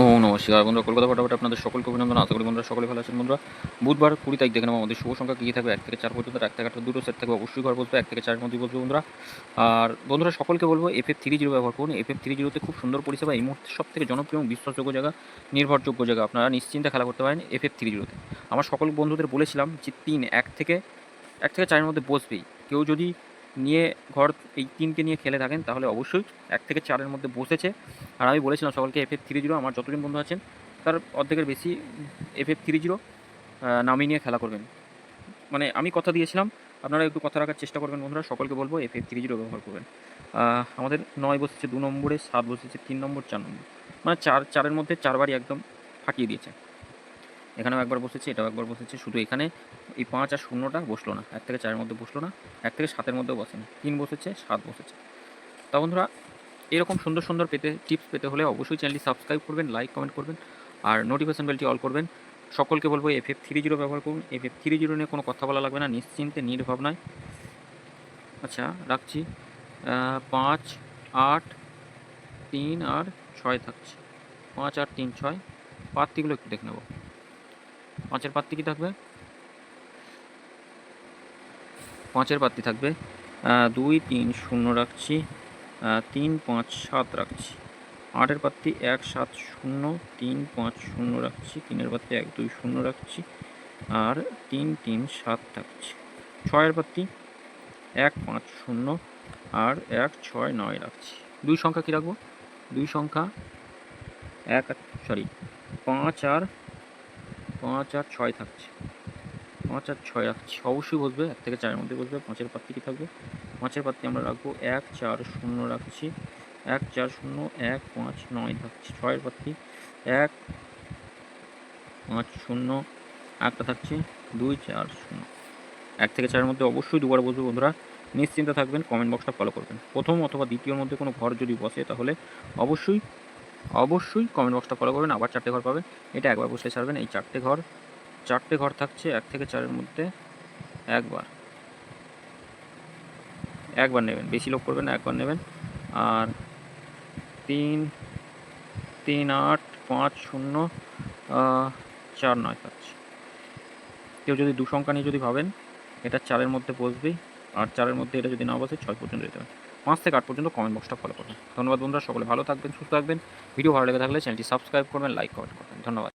ও নমস্কার বন্ধুরা, কলকাতা ফটাফট আপনাদের সকলকে অভিনন্দন। আশা করি বন্ধুরা সকলে ভালো আছেন। বন্ধুরা, বুধবার 20 তারিখ দেখে নেব আমাদের শুভ সংখ্যা কী থাকবে। 1 থেকে 4 পর্যন্ত, 1 থেকে 8 দুটো সেট থাকবে, অবশ্যই ঘর বসবে। 1 থেকে 4 এর মধ্যেই বসবে বন্ধুরা। আর বন্ধুরা সকলকে বলবো FF30 ব্যবহার করুন। FF30 খুব সুন্দর পরিষেবা, এই মুহূর্তে সব থেকে জনপ্রিয় এবং বিশ্বাসযোগ্য জায়গা, নির্ভরযোগ্য জায়গা। আপনারা নিশ্চিন্তে খেলা করতে পারেন FF30। আমার সকল বন্ধুদের বলেছিলাম যে 1 থেকে 4 এর মধ্যে বসবেই। কেউ যদি নিয়ে ঘর এই 3কে নিয়ে খেলে থাকেন তাহলে অবশ্যই 1 থেকে 4 এর মধ্যে বসেছে। আর আমি বলেছিলাম সকলকে FF30, আমার যতজন বন্ধু আছেন তার অর্ধেকের বেশি FF30 নামিয়ে নিয়ে খেলা করবেন। মানে আমি কথা দিয়েছিলাম, আপনারা একটু কথা রাখার চেষ্টা করবেন বন্ধুরা। সকলকে বলবো FF30 ব্যবহার করবেন। আমাদের 9 বসেছে 2 নম্বরে, 7 বসেছে 3 নম্বর, 4 নম্বর, মানে 4-4-এর মধ্যে 4 বারই একদম ফাটিয়ে দিয়েছে। এখানেও একবার বসেছে, এটাও একবার বসেছে, শুধু এখানে এই 5 আর 0টা বসলো না। 1 থেকে 4-এর মধ্যে বসলো না, 1 থেকে 7-এর মধ্যেও বসেনি। 3 বসেছে, 7 বসেছে। তা বন্ধুরা, এরকম সুন্দর সুন্দর টিপস পেতে হলে অবশ্যই চ্যানেলটি সাবস্ক্রাইব করবেন, লাইক কমেন্ট করবেন, আর নোটিফিকেশন বেলটি অল করবেন। সকলকে বলবো FF30 ব্যবহার করুন। FF30 নিয়ে কোনো কথা বলা লাগবে না, নিশ্চিন্তে নির্ভাবনায়। আচ্ছা, রাখছি। 5, 8, 3 আর 6 থাকছে। 5, 8, 3, 6 প্রার্থীগুলো একটু দেখে নেব। 5-এর প্রার্থী কী থাকবে? 5-এর প্রার্থী থাকবে 2, 3, 0 রাখছি, 3, 5, 7 রাখছি। 8-এর প্রার্থী 1, 7, 0, 3, 5, 0 রাখছি। 3-এর প্রার্থী 1, 2, 0 রাখছি, আর 3, 3, 7 থাকছে। 6-এর প্রার্থী 1, 5, 0 আর 1, 6, 9 রাখছি। 2 সংখ্যা কী রাখবো? 2 সংখ্যা 5 আর 6 থাকছে। 5 আর 6 রাখছি, অবশ্যই বসবে। 1 থেকে 4-এর মধ্যে বসবে। 5-এর প্রার্থী কী থাকবে? 5-এর প্রার্থী আমরা রাখবো 1, 4, 0 রাখছি, 1, 4, 0, 1, 5, 9 থাকছে। 6-এর প্রার্থী 1, 5, 0, একটা থাকছে 2, 4, 0। 1 থেকে 4-এর মধ্যে অবশ্যই দুবার বসবে বন্ধুরা। নিশ্চিন্তে থাকবেন, কমেন্ট বক্সটা ফলো করবেন। প্রথম অথবা দ্বিতীয়র মধ্যে কোনো ঘর যদি বসে তাহলে অবশ্যই কমেন্ট বক্সটা ফলো করবেন। আবার 4টে ঘর পাবেন, এটা একবার বসলে ছাড়বেন। এই 4টে ঘর থাকছে 1 থেকে 4-এর মধ্যে। একবার নেবেন, বেশি লোক করবেন না, একবার নেবেন। আর 3, 3, 8, 5, 0, 4, 9 থাকছে। কেউ যদি 2 সংখ্যা নিয়ে যদি ভাবেন এটা 4-এর মধ্যে বসবেই, আর 4-এর মধ্যে এটা যদি না বসে 6 পর্যন্ত যেতে হবে। 5 থেকে 8 পর্যন্ত কমেন্ট বক্সটা ফলো করবেন। ধন্যবাদ বন্ধুরা, সকলে ভালো থাকবেন, সুস্থ থাকবেন। ভিডিও ভালো লেগে থাকলে চ্যানেলটি সাবস্ক্রাইব করবেন, লাইক কমেন্ট করবেন। ধন্যবাদ।